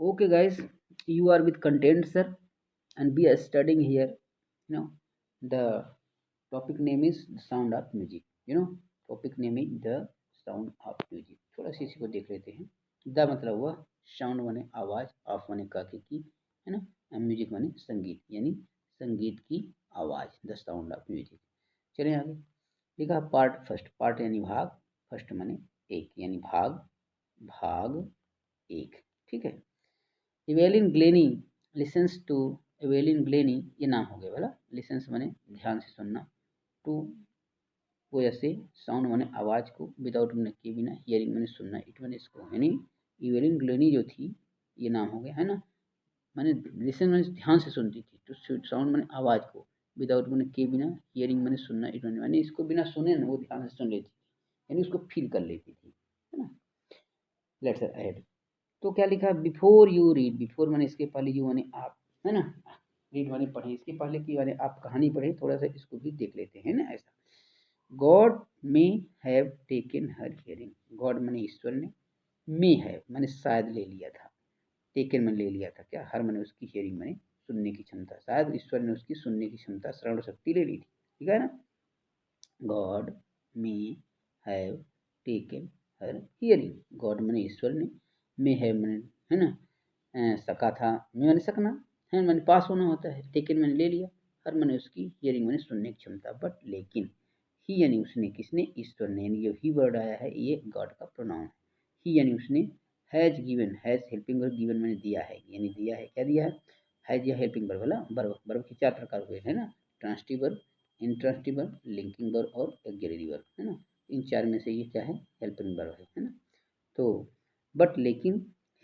Okay, guys, you are with content, sir, and we are studying here. You know, the topic name is the sound of music. Topic name is the sound of music. थोड़ा सी इसी को देख लेते हैं. The मतलब हुआ sound माने आवाज, ऑफ माने काके की, है ना, एंड म्यूजिक माने संगीत, यानी संगीत की आवाज, द साउंड ऑफ म्यूजिक. चलिए आगे. लिखा पार्ट फर्स्ट, पार्ट यानी भाग, फर्स्ट माने एक, यानी भाग, भाग एक. ठीक है. Evelyn Glennie listens to, Evelyn Glennie ये नाम हो गया वाला, लिसन्स माने ध्यान से सुनना, टू वो ऐसे साउंड माने आवाज को, विदाउट माने के बिना, हियरिंग माने सुनना, इट माने इसको, यानी एवेलिन ग्लेनी जो थी ये नाम हो गया, है ना. माने लिसन माने ध्यान से सुनती थी, तो साउंड माने आवाज को, विदाउट माने के बिना, हियरिंग माने सुनना, इट माने इसको बिना सुने ना वो ध्यान से सुन लेती थी, यानी उसको फील कर लेती थी, है ना. Let's ahead. तो क्या लिखा, बिफोर यू रीड, बिफोर माने इसके पहले, यू माने आप, है ना, रीड माने पढ़े, इसके पहले की माने आप कहानी पढ़े, थोड़ा सा इसको भी देख लेते हैं ना. ऐसा, God may have taken her hearing, God माने ईश्वर ने, मे हैव माने शायद ले लिया था, टेकन माने ले लिया था, क्या, हर माने उसकी हियरिंग माने सुनने की क्षमता, शायद ईश्वर ने उसकी सुनने की क्षमता, श्रवण शक्ति ले ली थी. ठीक है ना. God may have taken her hearing, God माने ईश्वर ने, मे हैव माने, है ना, सका था, मे माने सकना, है माने पास होना होता है, टेकन माने ले लिया, हर माने उसकी, हियरिंग माने सुनने की क्षमता. बट लेकिन, ही यानी उसने, किसने, ईश्वर ने, यानी जो ही वर्ड आया है ये गॉड का प्रोनाउन है. ही यानी उसने, has given, has helping verb, given मैंने दिया है, यानी दिया है, क्या दिया है, हैज या हेल्पिंग वर्ब वाला, वर्ब, वर्ब के चार प्रकार हुए हैं ना, transitive verb, intransitive verb, linking verb और ऑक्सिलरी वर्ब, है ना. इन चार में से ये क्या है, हेल्पिंग वर्ब है ना. तो बट लेकिन,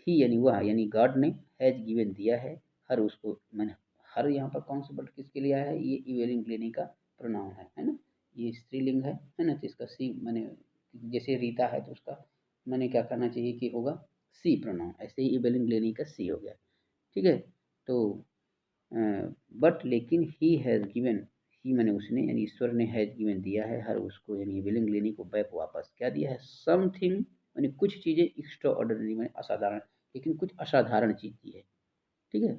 ही यानी वह, यानी गॉड ने, हैज गिवन दिया है, हर उसको, मैंने हर यहाँ पर कौन सा वर्ड किसके लिए आया है, ये इवेलिंग लेने का प्रोनाउन है ना. ये स्त्रीलिंग है ना, तो इसका सी मैंने, जैसे रीता है तो उसका मैंने क्या करना चाहिए कि होगा सी प्रोनाउन, ऐसे ही इवेलिंग लेने का सी हो गया. ठीक है. तो बट लेकिन, ही हैज़ गिवन, ही मैंने उसने, यानी ईश्वर ने, हैज़ गिवन दिया है, हर उसको, यानी विलिंग लेने को, बैक वापस, क्या दिया है, समथिंग यानी कुछ चीज़ें, एक्स्ट्रा ऑर्डनरी में असाधारण, लेकिन कुछ असाधारण चीज़ दी है. ठीक है.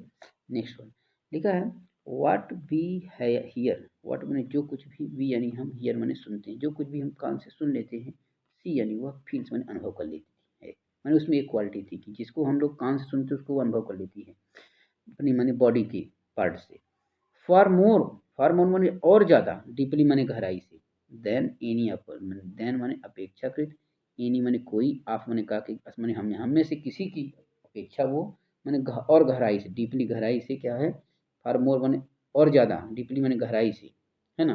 नेक्स्ट वन लिखा है, वाट वी है हियर, वाट मैंने जो कुछ भी, वी यानी हम, हियर मैंने सुनते हैं, जो कुछ भी हम कान से सुन लेते हैं, सी यानी वह, फील्स मैंने अनुभव कर लेती है, मैंने उसमें एक क्वालिटी थी कि जिसको हम लोग कान से सुनते हैं उसको वो अनुभव कर लेती है अपनी मैंने बॉडी की पार्ट से. फॉर मोर, फॉर मोर माने और ज़्यादा, डीपली माने गहराई से, देन एनी अपर, देन माने अपेक्षाकृत, एनी माने कोई, ऑफ माने का कि, अस माने हम में से किसी की अपेक्षा वो, माने और गहराई से, डीपली गहराई से क्या है, फॉर मोर माने और ज़्यादा, डीपली माने गहराई से, है ना,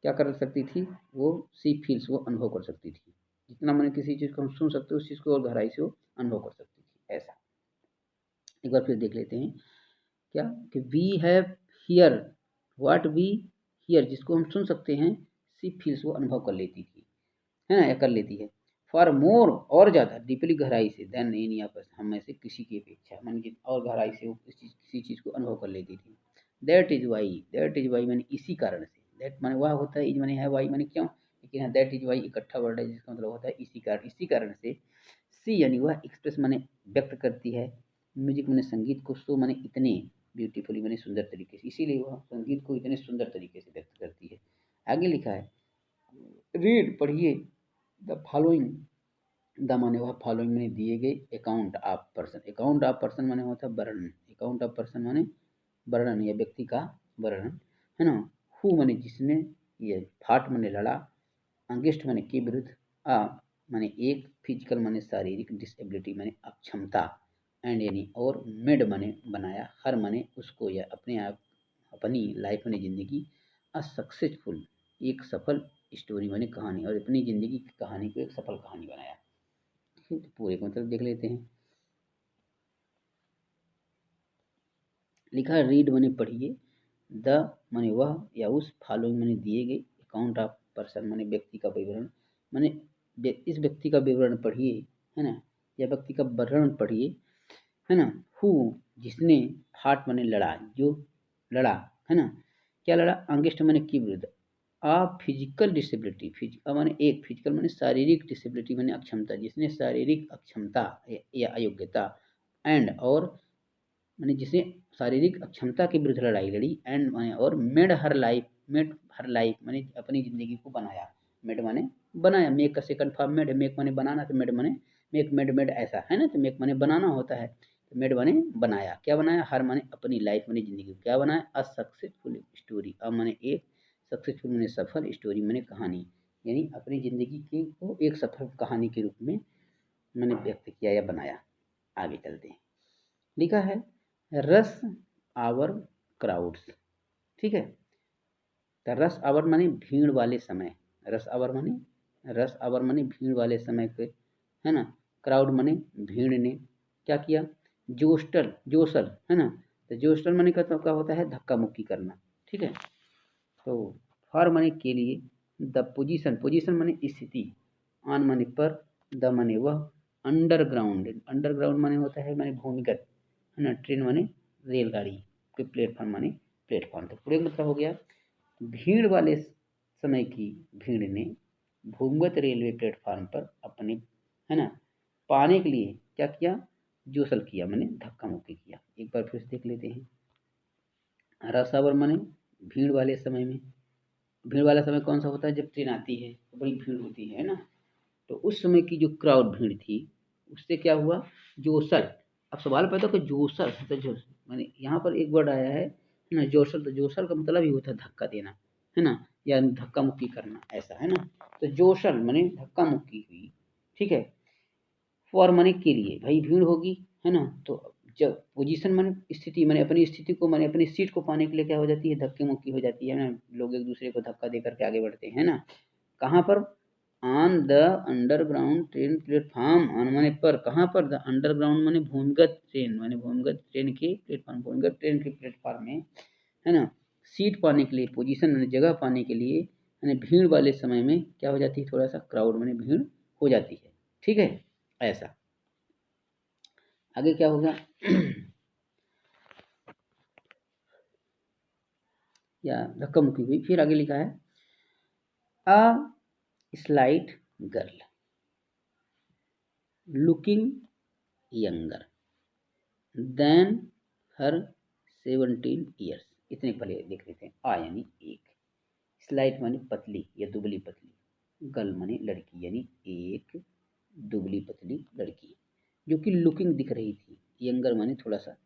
क्या कर सकती थी वो, सी फील्स वो अनुभव कर सकती थी, जितना मैंने किसी चीज़ को हम सुन सकते उस चीज़ को और गहराई से वो अनुभव कर सकती थी. ऐसा एक बार फिर देख लेते हैं, क्या कि we have here, what we hear जिसको हम सुन सकते हैं, सी फील्स वो अनुभव कर लेती थी, है ना, या कर लेती है. फॉर मोर और ज़्यादा, डीपली गहराई से, देन एनी ऑफ अस हम में से किसी की अपेक्षा, मान कि और गहराई से वो किसी चीज़ को अनुभव कर लेती थी. दैट इज वाई मैंने इसी कारण से, दैट माने वह होता है, इज माने है, वाई माने क्यों, लेकिन हाँ दैट इज वाई इकट्ठा वर्ड है जिसका मतलब होता है इसी कारण से. सी यानी वह एक्सप्रेस माने व्यक्त करती है, म्यूजिक माने संगीत को, सो माने इतने, ब्यूटीफुली माने सुंदर तरीके से, इसीलिए वह संगीत को इतने सुंदर तरीके से व्यक्त करती है. आगे लिखा है, रीड पढ़िए, द फॉलोइंग, द माने वह, फॉलोइंग माने दिए गए, account of person, account of person माने होता है वर्णन, अकाउंट ऑफ पर्सन माने वर्णन या व्यक्ति का वर्णन, है ना. हु माने जिसने, ये फाट माने लड़ा, अंगिष्ट माने के विरुद्ध, आ माने एक, फिजिकल माने शारीरिक, डिसेबिलिटी माने अक्षमता, एंड यानी और, मेड माने बनाया, हर माने उसको या अपने आप, अपनी लाइफ माने जिंदगी, अ सक्सेसफुल एक सफल, स्टोरी माने कहानी, और अपनी जिंदगी की कहानी को एक सफल कहानी बनाया. ठीक है, तो पूरे को मतलब देख लेते हैं. लिखा है, रीड माने पढ़िए, द माने वह या उस, फॉलोइंग माने दिए गए, अकाउंट ऑफ पर्सन माने व्यक्ति का विवरण, माने इस व्यक्ति का विवरण पढ़िए, है ना, या व्यक्ति का वर्णन पढ़िए, है ना. हु जिसने, फाट माने लड़ा, जो लड़ा, है ना, क्या लड़ा, अंगेस्ट माने की विरुद्ध, आ फिजिकल डिसेबिलिटी, माने एक, फिजिकल माने शारीरिक, डिसेबिलिटी माने अक्षमता, जिसने शारीरिक अक्षमता या अयोग्यता, एंड और मैंने जिसने शारीरिक अक्षमता के विरुद्ध लड़ाई लड़ी, एंड माने और मेड हर लाइफ मैंने अपनी ज़िंदगी को बनाया। मेड माने बनाया, मेक का सेकंड फॉर्म मेड है, मेक माने बनाना, तो मेड माने मेड ऐसा है ना, तो मेक माने बनाना होता है, तो मेड माने बनाया। क्या बनाया? हर माने अपनी लाइफ माने ज़िंदगी को क्या बनाया? अ सक्सेसफुल स्टोरी, अब माने एक सक्सेसफुल माने सफल, स्टोरी माने कहानी, यानी अपनी ज़िंदगी की को एक सफल कहानी के रूप में मैंने व्यक्त किया या बनाया। आगे चलते हैं, लिखा है रस आवर क्राउड्स, ठीक है। तो रस आवर माने भीड़ वाले समय, रस आवर माने भीड़ वाले समय पे, है ना। क्राउड माने भीड़ ने क्या किया? जोशल है ना, तो जोशल माने क्या होता है? धक्का मुक्की करना, ठीक है। तो फॉर माने के लिए, द पोजीशन माने स्थिति, ऑन माने पर, द माने वह, अंडरग्राउंड माने होता है माने भूमिगत, है ना। ट्रेन माने रेलगाड़ी के, प्लेटफॉर्म माने प्लेटफॉर्म। तो पूरे मतलब हो गया, भीड़ वाले समय की भीड़ ने भूमिगत रेलवे प्लेटफॉर्म पर अपने, है ना, पाने के लिए क्या किया? जोसल किया माने धक्का मुक्की किया। एक बार फिर से देख लेते हैं। रसावर माने भीड़ वाले समय में, भीड़ वाला समय कौन सा होता है? जब ट्रेन आती है तो बड़ी भीड़ होती है ना। तो उस समय की जो क्राउड भीड़ थी, उससे क्या हुआ? जोशल। अब सवाल पैदा कि जोशल तो जो माने यहाँ पर एक वर्ड आया है ना, जोशल, तो जोशल का मतलब ही होता है धक्का देना, है ना, या धक्का मुक्की करना, ऐसा है ना। तो जोशल माने धक्का मुक्की हुई, ठीक है। फॉर माने के लिए, भाई भीड़ होगी, है ना। तो जब पोजीशन माने स्थिति, माने अपनी स्थिति को, माने अपनी सीट को पाने के लिए क्या हो जाती है? धक्के मुक्की हो जाती है ना, लोग एक दूसरे को धक्का दे करके आगे बढ़ते हैं ना। कहाँ पर? On the underground train platform, on माने पर, कहाँ पर? द अंडरग्राउंड माने भूमिगत ट्रेन, माने भूमिगत ट्रेन के प्लेटफॉर्म, भूमिगत ट्रेन के प्लेटफॉर्म में, है ना। सीट पाने के लिए, पोजीशन माने जगह पाने के लिए, माने भीड़ वाले समय में क्या हो जाती है? थोड़ा सा क्राउड माने भीड़ हो जाती है, ठीक है। ऐसा आगे क्या होगा? या धक्का मुक्की हुई। फिर आगे लिखा है a slight girl looking younger than her 17 years. इतने पहले देख लेते हैं। आ यानी एक, स्लाइट मानी पतली या दुबली पतली, गर्ल मानी लड़की यानी एक दुबली पतली लड़की, जो कि लुकिंग दिख रही थी, यंगर माने थोड़ा सा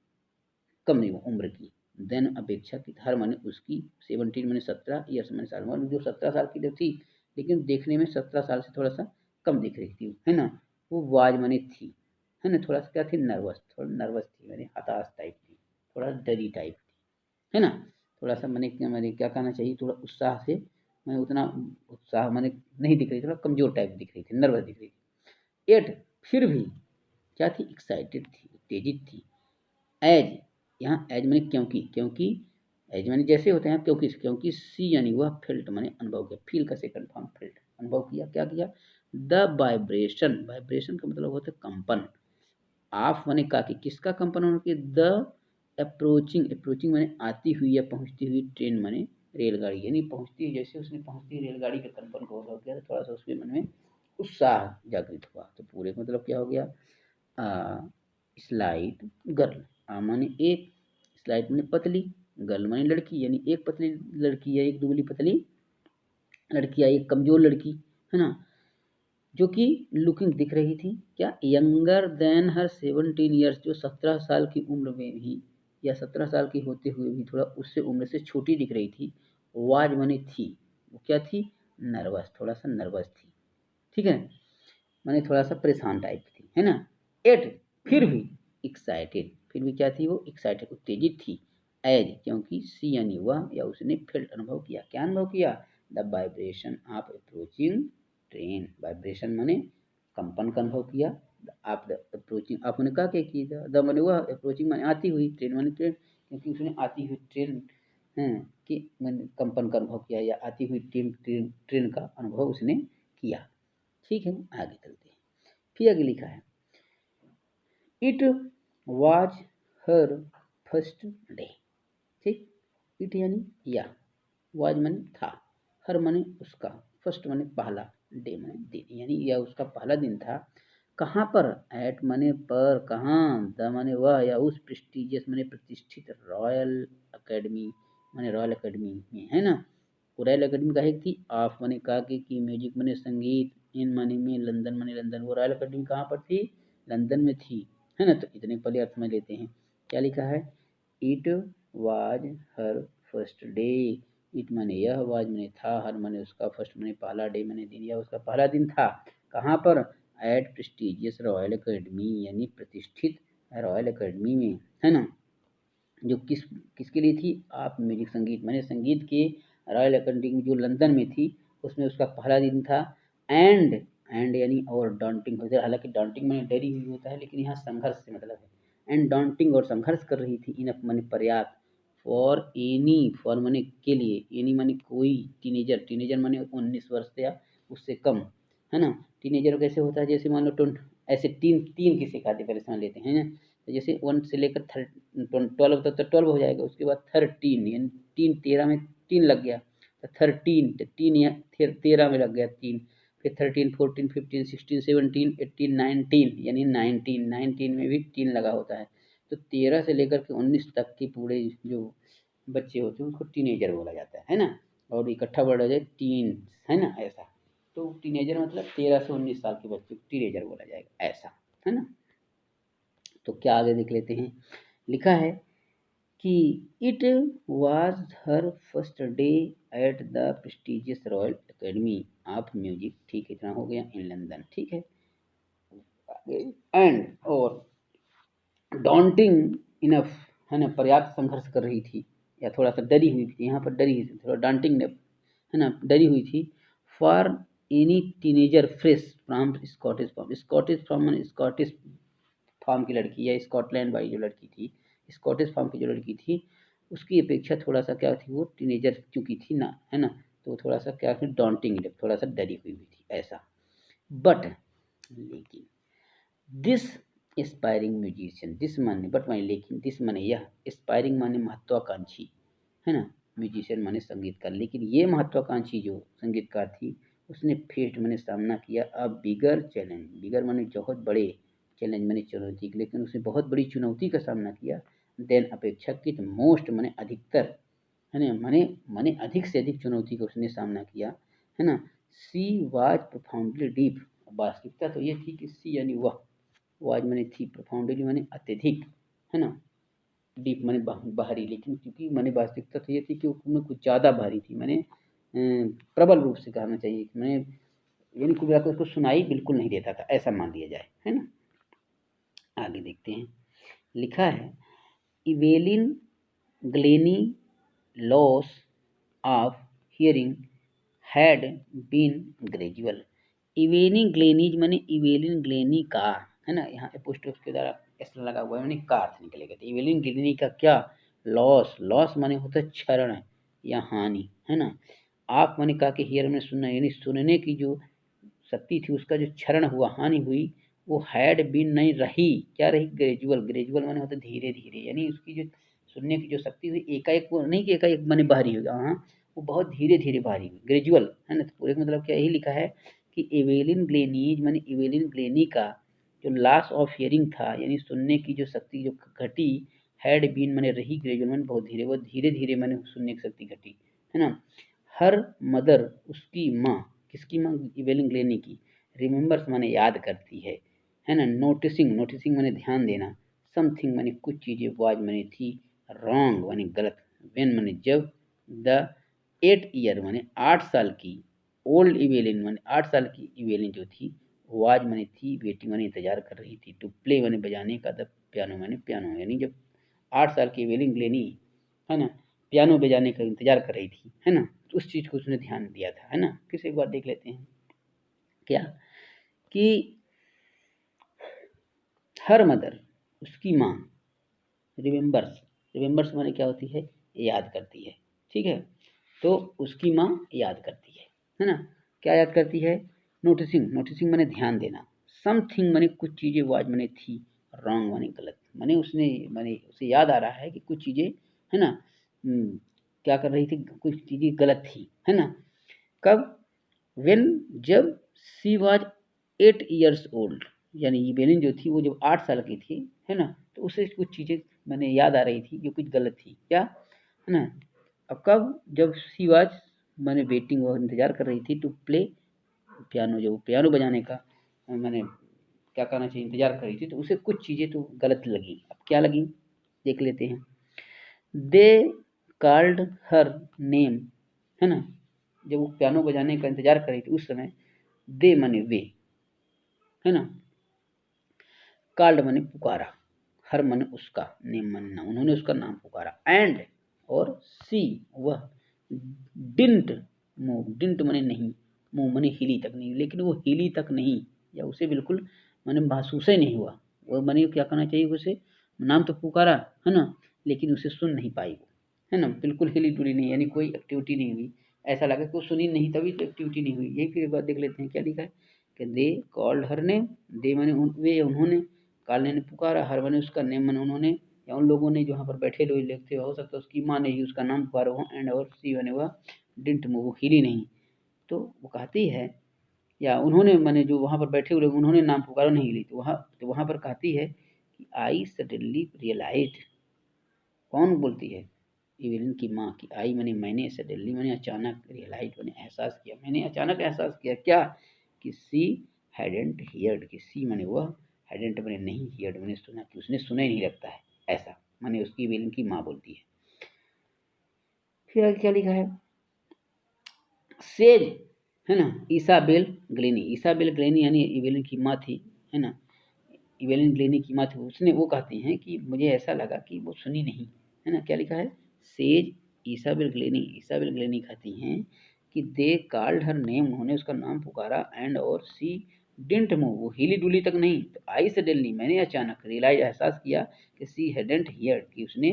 कम नहीं उम्र की, देन अपेक्षाकृत, हर माने उसकी, 17 माने 17, ईयर्स माने साल, माने जो 17 साल की तो थी, लेकिन देखने में 17 साल से थोड़ा सा कम दिख रही थी, है ना। वो वाज माने थी, है ना, थोड़ा सा क्या थी? नर्वस, थोड़ा नर्वस थी, माने हताश टाइप थी, थोड़ा डरी टाइप थी, है ना। थोड़ा सा मैंने क्या कहना चाहिए? थोड़ा उत्साह से, मैं उतना उत्साह मैंने नहीं दिख रही, थोड़ा कमजोर टाइप दिख रही थी, नर्वस दिख रही थी। एट फिर भी क्या थी? एक्साइटेड थी, उत्तेजित थी। एज, यहाँ एज माने क्योंकि, एज माने जैसे होते हैं, क्योंकि सी यानी वह, फेल्ट माने अनुभव किया, फील का सेकंड फॉर्म फेल्ट, अनुभव किया। क्या किया? द वाइब्रेशन का मतलब होता है कंपन, ऑफ माने का, कि किसका कंपन होना कि द अप्रोचिंग माने आती हुई या पहुंचती हुई, ट्रेन माने रेलगाड़ी, यानी पहुंचती हुई, जैसे उसने पहुंचती हुई रेलगाड़ी के कंपन को अनुभव किया, तो थोड़ा सा उसके मन में उत्साह जागृत हुआ। तो पूरे मतलब क्या हो गया? स्लाइट गर्ल, माने एक, स्लाइट माने पतली, गर्ल माने लड़की, यानी एक पतली लड़की या एक दुबली पतली लड़की या एक कमजोर लड़की, है ना, जो कि लुकिंग दिख रही थी क्या? यंगर देन हर 17 ईयर्स, जो 17 साल की उम्र में भी, या 17 साल की होते हुए भी थोड़ा उससे उम्र से छोटी दिख रही थी। वाज माने थी, वो क्या थी? नर्वस, थोड़ा सा नर्वस थी, ठीक है, माने थोड़ा सा परेशान टाइप थी, है ना। एट फिर भी एक्साइटेड, फिर भी क्या थी? वो एक्साइटेड, उत्तेजित थी। एज क्योंकि, सी यानी वह या उसने, फेल्ट अनुभव किया, क्या अनुभव किया? The vibration of approaching train, vibration माने कंपन का अनुभव किया। आप द अप्रोचिंग, आपने कहा कि द माने वह, अप्रोचिंग माने आती हुई, ट्रेन माने ट्रेन, क्योंकि उसने आती हुई ट्रेन, हैं, कि मैंने कंपन का अनुभव किया, या आती हुई ट्रेन का अनुभव उसने किया, ठीक है। आगे चलते हैं। फिर आगे लिखा है it was her first day, ठीक। इट यानी या, वाज माने था, हर माने उसका, फर्स्ट माने पहला, डे माने दिन, यानी यह उसका पहला दिन था। कहाँ पर, एट माने पर, कहाँ, द माने वह या उस, प्रेस्टिजियस माने प्रतिष्ठित, रॉयल अकेडमी माने रॉयल अकेडमी में, है ना। रॉयल अकेडमी काहे की थी, ऑफ माने का की म्यूजिक माने संगीत, इन माने में, लंदन माने लंदन। वो रॉयल अकेडमी कहाँ पर थी, लंदन में थी, है ना। तो इतने पहले अर्थ में लेते हैं। क्या लिखा है, it was her first day. It माने यह, वाज माने था, हर माने उसका, फर्स्ट माने पहला, डे माने दिन, या उसका पहला दिन था। कहाँ पर, एट प्रेस्टिजियस रॉयल अकेडमी, यानी प्रतिष्ठित रॉयल अकेडमी में, है ना। जो किसके लिए थी, आप म्यूजिक संगीत माने संगीत के रॉयल अकेडमी जो लंदन में थी, उसमें उसका पहला दिन था। एंड यानी और डॉन्टिंग होता है, हालांकि डॉन्टिंग माने डरी हुई होता है, लेकिन यहाँ संघर्ष से मतलब है। एंड डॉन्टिंग और संघर्ष कर रही थी, इनफ माने पर्याप्त, फॉर एनी, फॉर माने के लिए, एनी माने कोई, टीनेजर, टीनेजर माने 19 वर्ष या उससे कम, है ना। टीनेजर कैसे होता है, जैसे मान लो ऐसे तीन तीन की सिखाते पहले समझ लेते हैं ना। तो जैसे 1 से लेकर 12 तक तो 12 हो जाएगा, उसके बाद 13 यानी तीन, 13 में 3 लग गया तो 13, तो 3 या फिर 13 में लग गया 3, फिर 13, 14, 15, 16, 17, 18, 19 यानी 19 में भी 3 लगा होता है। तो 13 से लेकर के 19 तक के पूरे जो बच्चे होते हैं उसको टीनेजर बोला जाता है ना। और इकट्ठा वर्ड हो जाए टीन, है ना, ऐसा। तो टीनेजर मतलब 13 से 19 साल के बच्चे को टीनेजर बोला जाएगा, ऐसा, है ना। तो क्या आगे देख लेते हैं, लिखा है कि it was her first day at the prestigious royal academy of music, ठीक है, इतना हो गया, इन लंदन, ठीक है। एंड और डॉन्टिंग इनफ, है ना, पर्याप्त संघर्ष कर रही थी, या थोड़ा सा डरी हुई थी, यहाँ पर डरी हुई थी, थोड़ा डॉन्टिंग, है ना, डरी हुई थी। For any teenager fresh from Scottish farm, Scottish farm Scottish farm की लड़की या स्कॉटलैंड वाली जो लड़की थी, स्कॉटिश फार्म की जो लड़की थी, उसकी अपेक्षा थोड़ा सा क्या थी, वो टीनेजर चूंकि थी ना, है ना, तो थोड़ा सा क्या थी, डॉन्टिंग, थोड़ा सा डरी हुई थी, ऐसा। बट लेकिन दिस एस्पायरिंग म्यूजिशियन, दिस माने बट माने लेकिन, दिस माने यह, एस्पायरिंग माने महत्वाकांक्षी, है ना, म्यूजिशियन माने संगीतकार, लेकिन ये महत्वाकांक्षी जो संगीतकार थी, उसने फेस्ड माने सामना किया अ बिगर चैलेंज, बिगर माने बहुत बड़े, चैलेंज माने चुनौती, लेकिन उसने बहुत बड़ी चुनौती का सामना किया। देन अपेक्षाकृत, मोस्ट माने अधिकतर, है ना, माने माने अधिक से अधिक चुनौती का उसने सामना किया, है ना। सी वाज प्रोफाउंडली डीप, वास्तविकता तो ये थी कि सी यानी वह, वाज माने थी, प्रोफाउंडली माने अत्यधिक, है ना, डीप माने बाहरी, लेकिन क्योंकि माने वास्तविकता तो ये थी कि उसमें कुछ ज़्यादा भारी थी, माने प्रबल रूप से कहना चाहिए, मैंने यानी कुल मिलाकर उसको सुनाई बिल्कुल नहीं देता था, ऐसा मान लिया जाए, है ना। आगे देखते हैं, लिखा है Evelyn Glennie loss of hearing had been gradual. Evelyn Glennie's माने इवेलिन ग्लेनी का, है ना, यहाँ एपोस्ट्रोफ के द्वारा ऐसा लगा हुआ है, माने का अर्थ निकलेगा। तो इवेलिन ग्लेनी का क्या, लॉस, लॉस माने होता है क्षरण या हानि, है ना। आप माने का के हियर में सुनना, यानी सुनने की जो शक्ति थी उसका जो क्षरण हुआ, हानि हुई, वो हैड बीन नहीं रही, क्या रही, ग्रेजुअल, ग्रेजुअल माने होता है धीरे धीरे, यानी उसकी जो सुनने की जो शक्ति हुई एकाएक, वो नहीं कि एकाएक माने भारी होगा, हाँ, वो बहुत धीरे धीरे भारी हुई, ग्रेजुअल, है ना। तो पूरे का मतलब क्या, यही लिखा है कि एवेलिन ग्लेनीज माने एवेलिन ग्लेनी का जो लॉस ऑफ हियरिंग था, यानी सुनने की जो शक्ति जो घटी, हैड बीन माने रही, ग्रेजुअल माने बहुत धीरे, वो धीरे धीरे माने सुनने की शक्ति घटी, है ना। हर मदर, उसकी माँ, किसकी माँ, इवेलिन ग्लेनी की, रिमेंबर्स माने याद करती है ना। नोटिसिंग, नोटिसिंग माने ध्यान देना, समथिंग माने कुछ चीजें, वाज माने थी, रॉन्ग माने गलत, व्हेन माने जब, द 8 ईयर माने 8 साल की, ओल्ड इवेलिन माने 8 साल की इवेलिन जो थी, वाज माने थी, वेटिंग माने इंतजार कर रही थी, टू प्ले माने बजाने का, द पियानो माने पियानो, यानी जब 8 साल की इवेलिन ग्लेनी, है ना, पियानो बजाने का इंतजार कर रही थी, है ना, तो उस चीज को उसने ध्यान दिया था, है ना। फिर से एक बार देख लेते हैं, क्या कि हर मदर, उसकी माँ, रिमेंबर्स, रिमेंबर्स माने क्या होती है, याद करती है, ठीक है। तो उसकी माँ याद करती है ना, क्या याद करती है, नोटिसिंग, नोटिसिंग माने ध्यान देना, समथिंग माने कुछ चीजें, वाज माने थी, रॉन्ग माने गलत, माने उसने, माने उसे याद आ रहा है कि कुछ चीजें, है ना, क्या कर रही थी, कुछ चीजें गलत थी, है ना। कब, वेन, जब सी वाज 8 ईयर्स ओल्ड, यानी इवेलिन जो थी वो जब 8 साल की थी, है ना, तो उसे कुछ चीज़ें मैंने याद आ रही थी जो कुछ गलत थी, क्या, है ना। अब कब, जब शी वाज मैंने वेटिंग, वो इंतज़ार कर रही थी टू प्ले पियानो, जो पियानो बजाने का मैंने क्या कहना चाहिए इंतज़ार कर रही थी, तो उसे कुछ चीज़ें तो गलत लगी। अब क्या लगी देख लेते हैं। दे कॉल्ड हर नेम, है ना, जब वो पियानो बजाने का इंतज़ार कर रही थी उस समय दे माने वे, है ना, कॉल्ड माने पुकारा, हर माने उसका, नेम माने नाम, उन्होंने उसका नाम पुकारा, एंड और सी वह, डिंट मूव, डिंट माने नहीं, मूव माने हिली तक नहीं, लेकिन वो हिली तक नहीं, या उसे बिल्कुल माने महसूस ही नहीं हुआ, वो माने क्या कहना चाहिए, उसे नाम तो पुकारा, है ना, लेकिन उसे सुन नहीं पाई वो, है ना, बिल्कुल हिली डुली नहीं, यानी कोई एक्टिविटी नहीं हुई, ऐसा लगा कि वो सुनी नहीं तभी तो एक्टिविटी नहीं हुई। यही फिर एक बार देख लेते हैं क्या लिखा है कि दे कॉल्ड हर नेम, दे माने वे उन्होंने, कॉल ने पुकारा, हर माने उसका, नेम माने उन्होंने या उन लोगों ने जो वहाँ पर बैठे हुए लोग थे, हो सकता है उसकी माँ ने ही उसका नाम पुकारा हो, एंड और सी माने वह डिंट मूव, वो हिली नहीं। तो वो कहती है, या उन्होंने माने जो वहाँ पर बैठे हुए लोग उन्होंने नाम पुकारा नहीं हिली, तो वहाँ पर कहती है कि आई सडनली रियलाइज्ड, कौन बोलती है, इवेलिन की माँ की, आई मैंने, मैंने, सडनली मैंने अचानक, रियलाइज मैंने एहसास किया, मैंने अचानक एहसास किया क्या, कि सी हैडेंट हियर्ड, कि सी मैंने वह, हैडेंट मैंने नहीं, हियर्ड मैंने सुना, कि उसने सुना ही नहीं लगता है, ऐसा मैंने उसकी, इवेलिन की माँ बोलती है। फिर आगे क्या लिखा है, सेज, है ना, ईसाबेल ग्लेनी, ईसाबेल ग्लेनी यानी इवेलिन की माँ थी, है ना, इवेलिन ग्लेनी की माँ थी, उसने, वो कहती हैं कि मुझे ऐसा लगा कि वो सुनी नहीं, है ना, क्या लिखा है, सेज ईसाबेल ग्लेनी कहती हैं कि दे कॉल्ड हर नेम, उन्होंने उसका नाम पुकारा, एंड और सी डिडंट मूव, वो हिली डुली तक नहीं, तो आई सडनली मैंने अचानक, रियलाइज एहसास किया कि सी हैडेंट हियर्ड, कि उसने,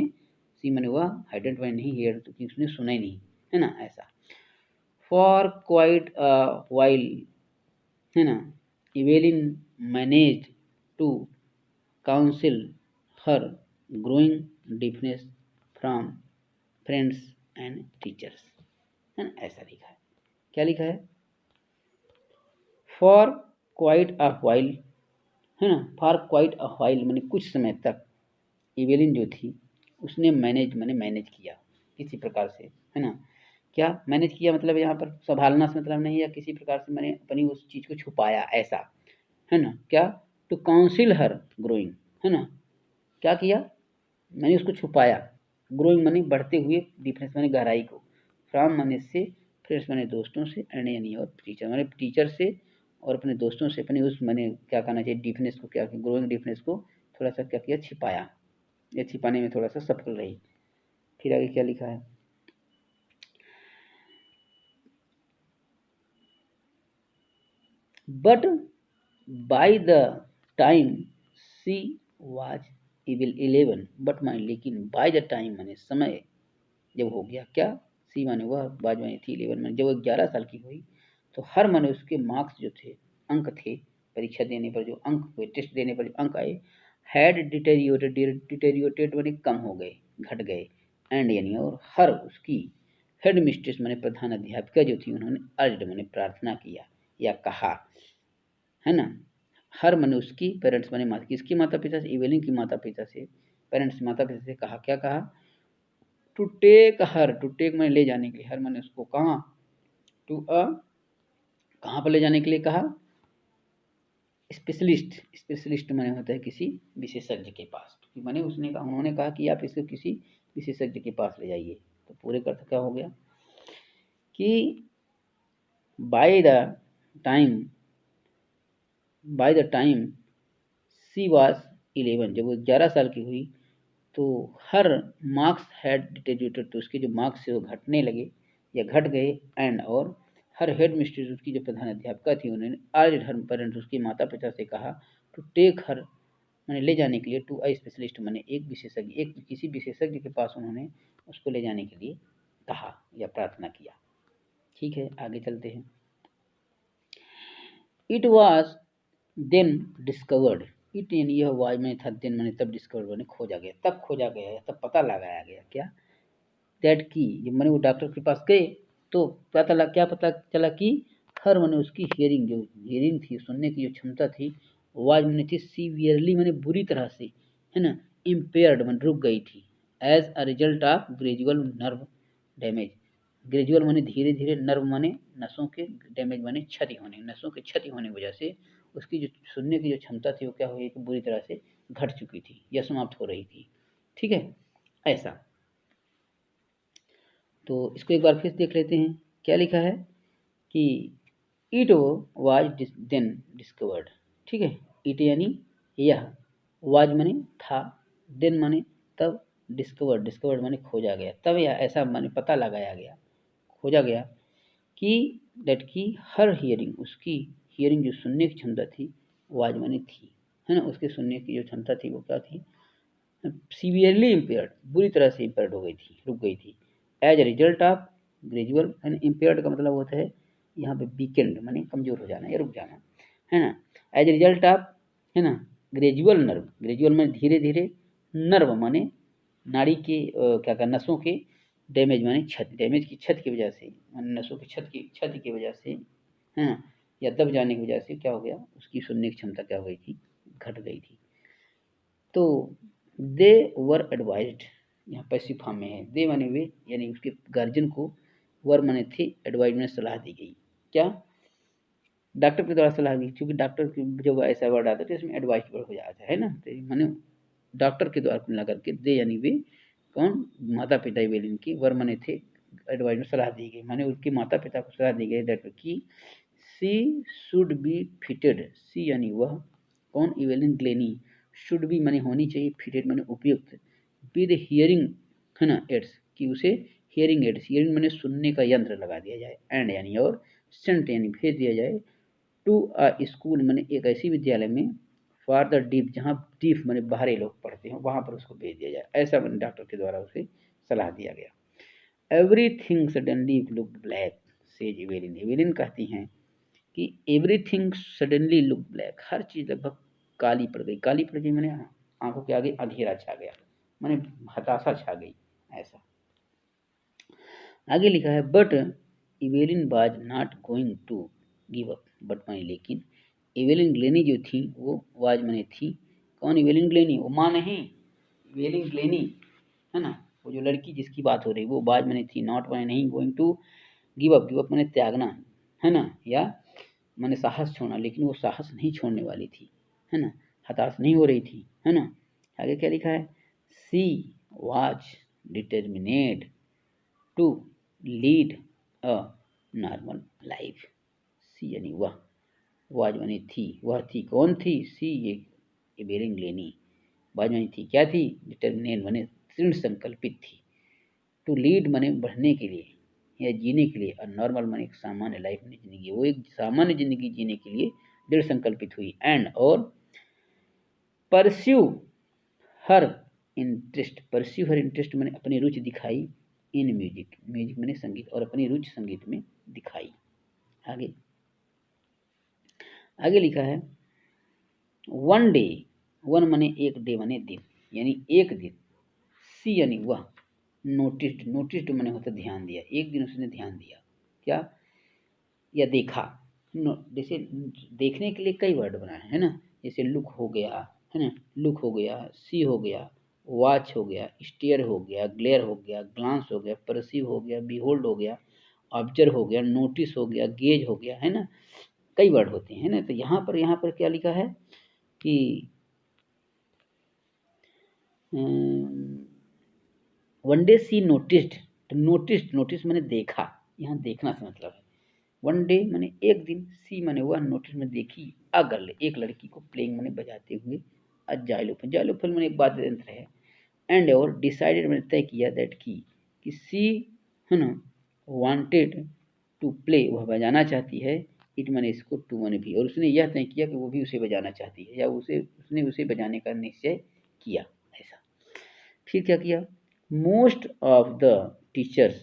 सी मैंने हुआ, हैडेंट मैंने नहीं हियर्ड, तो कि उसने सुना ही नहीं, है ना, ऐसा। फॉर क्वाइट अ वाइल, है ना, Evelyn manage to conceal her growing difference from friends and teachers, है ना, ऐसा लिखा है। क्या लिखा है, फॉर क्वाइट अ व्हाइल, है ना, फॉर क्वाइट अ व्हाइल मैंने कुछ समय तक, इवेलिन जो थी उसने मैनेज मैंने मैनेज किया किसी प्रकार से, है ना, क्या मैनेज किया मतलब यहाँ पर संभालना से मतलब नहीं, या किसी प्रकार से मैंने अपनी उस चीज़ को छुपाया, ऐसा, है ना, क्या, टू काउंसिल हर ग्रोइंग, है ना, क्या किया, मैंने उसको छुपाया, ग्रोइंग माने बढ़ते हुए, डिफरेंस माने गहराई को, फ्रॉम माने से, फ्रेंड्स माने दोस्तों से, एंड यानी और टीचर माने टीचर से, और अपने दोस्तों से अपने उस माने क्या कहना चाहिए डिफरेंस को, क्या ग्रोइंग डिफरेंस को थोड़ा सा क्या किया, छिपाया, या छिपाने में थोड़ा सा सफल रही। फिर आगे क्या लिखा है, but by the time she was evil 11, but माने लेकिन, बाय द टाइम माने समय जब हो गया, क्या, सी माने वह, बाज माने थी, 11 माने जब वो 11 साल की हुई, तो हर माने उसके मार्क्स जो थे, अंक थे, परीक्षा देने पर जो अंक हुए, टेस्ट देने पर जो अंक आए, हैड डिटेरियोटेड माने कम हो गए, घट गए, एंड यानी और हर उसकी, हेड मिस्ट्रेस माने प्रधान अध्यापिका जो थी, उन्होंने अर्ज माने प्रार्थना किया या कहा, है ना, हर माने उसकी, पेरेंट्स माने माता, किसकी माता पिता से, इवेलिन की माता पिता से, पेरेंट्स माता पिता से कहा, क्या कहा, to take her, to take मैंने ले जाने के लिए, हर मैंने उसको कहाँ, टू अ, कहाँ पर ले जाने के लिए कहा, स्पेशलिस्ट, स्पेशलिस्ट मैंने होता है किसी विशेषज्ञ के पास, तो मैंने उसने कहा, उन्होंने कहा कि आप इसको किसी विशेषज्ञ के पास ले जाइए, तो पूरे का अर्थ क्या हो गया कि by the time, by the time she was 11, जब वो 11 साल की हुई, तो हर मार्क्स हैड डिटेरियोरेटेड, तो उसके जो मार्क्स थे वो घटने लगे या घट गए, एंड और हर हेड मिस्ट्रेस, उसकी जो प्रधान अध्यापिका थी, उन्होंने आज हर पेरेंट्स, उसके माता पिता से कहा, टू टेक हर मैंने ले जाने के लिए, टू अ स्पेशलिस्ट मैंने एक विशेषज्ञ, एक किसी विशेषज्ञ के पास उन्होंने उसको ले जाने के लिए कहा या प्रार्थना किया। ठीक है, आगे चलते हैं। It was then discovered, it यानी यह वाज में था, देन मैंने तब डिस्कवर्ड मैंने खोजा गया, तब खोजा गया, तब पता लगाया गया, क्या, दैट की, जब मैंने वो डॉक्टर के पास गए तो क्या पता चला कि हर मैंने उसकी हियरिंग, जो हियरिंग थी, सुनने की जो क्षमता थी, वाज मैंने थी सीवियरली मैंने बुरी तरह से, है ना, इम्पेयर्ड मैंने रुक गई थी, as a result of gradual nerve damage. Gradual माने धीरे धीरे, नर्व माने नसों के, डैमेज माने क्षति होने, नसों की क्षति होने की वजह से उसकी जो सुनने की जो क्षमता थी वो क्या हो गई कि बुरी तरह से घट चुकी थी या समाप्त हो रही थी। ठीक है, ऐसा। तो इसको एक बार फिर देख लेते हैं, क्या लिखा है कि इट वाज देन डिस्कवर्ड। ठीक है, इट यानी यह, वाज माने था, देन माने तब, डिस्कवर्ड, डिस्कवर्ड माने खोजा गया, तब या ऐसा माने पता लगाया गया, खोजा गया कि दैट की हर हियरिंग, उसकी हियरिंग जो सुनने की क्षमता थी, वाज माने थी, है ना, उसके सुनने की जो क्षमता थी वो क्या थी, सीवियरली इम्पेयर्ड, बुरी तरह से इम्पेयर्ड हो गई थी, रुक गई थी, as a result of gradual, and impaired का मतलब होता है यहाँ पे वीकेंड माने कमजोर हो जाना या रुक जाना, है ना, एज ए रिजल्ट ऑफ, है ना, ग्रेजुअल नर्व, ग्रेजुअल माने धीरे धीरे, नर्व माने नाड़ी के क्या कहना, नसों के, डैमेज माने क्षति, डैमेज की क्षति की वजह से, नसों की क्षति की वजह से, है ना, या दब जाने की वजह से क्या हो गया, उसकी सुनने की क्षमता क्या हो गई थी, घट गई थी। तो दे वर एडवाइज्ड, यहाँ पैसिव फॉर्म में है, दे माने वे, यानी उसके गार्जियन को, वर माने थे, एडवाइज में सलाह दी गई, क्या, डॉक्टर के द्वारा सलाह दी, क्योंकि डॉक्टर की जब ऐसा वर्ड आता है तो इसमें एडवाइस वर्ड हो जाता है ना, तो माने डॉक्टर के द्वारा कुल करके, दे यानी वे, कौन, माता पिता इवेलिन की, वर माने थे, एडवाइस में सलाह दी गई, माने उसके माता पिता को सलाह दी गई दैट की सी शुड बी फिटेड, सी यानी वह, कौन, इवेलिन ग्लेनी, शुड बी माने होनी चाहिए, फिटेड माने उपयुक्त, विद हियरिंग, है ना, एड्स, कि उसे हियरिंग एड्स, हियरिंग माने सुनने का यंत्र लगा दिया जाए, एंड यानी और, सेंट यानी भेज दिया जाए, टू अ स्कूल माने एक ऐसी विद्यालय में, फॉर द डीप, जहाँ डीप माने बाहरी लोग पढ़ते हैं वहाँ पर उसको भेज दिया जाए, ऐसा मैंने डॉक्टर के द्वारा उसे सलाह दिया गया। Everything suddenly look black, says Evelyn, Evelyn कहती हैं कि एवरीथिंग सडनली लुक ब्लैक, हर चीज लगभग काली पड़ गई, काली पड़ गई मैंने आंखों के आगे अंधेरा छा गया, मैंने हताशा छा गई, ऐसा। आगे लिखा है but Evelyn was not going to give up, but माने लेकिन, इवेलिन ग्लेनी जो थी वो, वाज माने थी, कौन इवेलिन ग्लेनी, वो माँ नहीं, इवेलिन ग्लेनी, है ना, वो जो लड़की जिसकी बात हो रही वो, वाज माने थी, नॉट माने नहीं, going to give up, give up माने त्यागना, है ना, या माने साहस छोड़ना, लेकिन वो साहस नहीं छोड़ने वाली थी, है ना, हताश नहीं हो रही थी, है ना। आगे क्या लिखा है, she was determined to lead a normal life, she यानी वह, वाज मानी थी, वह थी, कौन थी, सी ये बेरिंग लेनी, वाज मानी थी, क्या थी, डिटर्मिनेट माने दृढ़ संकल्पित थी, टू लीड माने बढ़ने के लिए या जीने के लिए, और नॉर्मल माने एक सामान्य लाइफ में जिंदगी, वो एक सामान्य जिंदगी जीने के लिए दृढ़ संकल्पित हुई, एंड और pursue her interest, pursue her interest मैंने अपनी रुचि दिखाई, इन म्यूजिक, म्यूजिक मैंने संगीत, और अपनी रुचि संगीत में दिखाई। आगे आगे लिखा है वन डे, वन माने एक, डे माने दिन, यानी एक दिन, सी यानी वह, नोटिस्ड, नोटिस्ड माने होता ध्यान दिया, एक दिन उसने ध्यान दिया, क्या, या देखा, जैसे देखने के लिए कई वर्ड बनाए है ना, जैसे लुक हो गया, है ना, लुक हो गया, सी हो गया, वॉच हो गया, स्टेयर हो गया, ग्लेयर हो गया, ग्लांस हो गया, परसीव हो गया, बिहोल्ड हो गया, ऑब्जर्व हो गया, नोटिस हो गया, गेज हो गया, है ना, कई वर्ड होते हैं ना। तो यहाँ पर क्या लिखा है कि वन डे सी नोटिस्ड, तो नोटिस्ड, नोटिस मैंने देखा, यहाँ देखना से मतलब है, वन डे मैंने एक दिन, सी मैंने वह, नोटिस में देखी, अ गर्ल एक लड़की को, प्लेइंग मैंने बजाते हुए, अ जाइलोफोन, जाइलोफोन मैंने एक वाद्य यंत्र है, एंड और डिसाइडेड मैंने तय किया दैट की कि सी, है ना, वांटेड टू प्ले, वह बजाना चाहती है, इट मैंने इसको, टू मैंने भी, और उसने यह तय किया कि वो भी उसे बजाना चाहती है, या उसने उसे बजाने का निश्चय किया, ऐसा। फिर क्या किया, most of the teachers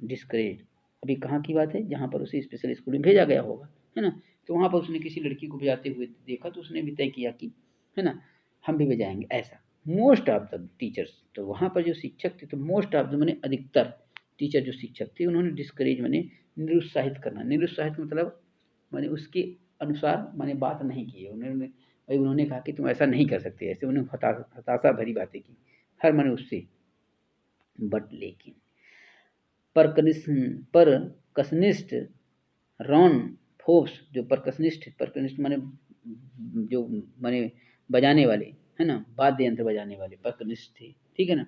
discourage, अभी कहाँ की बात है, जहाँ पर उसे स्पेशल स्कूल में भेजा गया होगा, है ना, तो वहाँ पर उसने किसी लड़की को बजाते हुए देखा, तो उसने भी तय किया कि, है ना, हम भी बजाएंगे, ऐसा। मोस्ट ऑफ द टीचर्स, तो वहाँ पर जो शिक्षक थे, तो मोस्ट ऑफ द मैंने अधिकतर, टीचर जो शिक्षक थे उन्होंने डिस्करेज मैंने निरुत्साहित करना, निरुत्साहित मतलब मैंने उसके अनुसार मैंने बात नहीं की, उन्होंने भाई उन्होंने कहा कि तुम ऐसा नहीं कर सकते, ऐसे उन्होंने हताशा भरी बातें की हर मन उससे। बट लेकिन परकशनिस्ट रॉन फोर्ब्स, जो परकशनिस्ट माने जो माने बजाने वाले है ना, वाद्य यंत्र बजाने वाले परकशनिस्ट थे, ठीक है ना,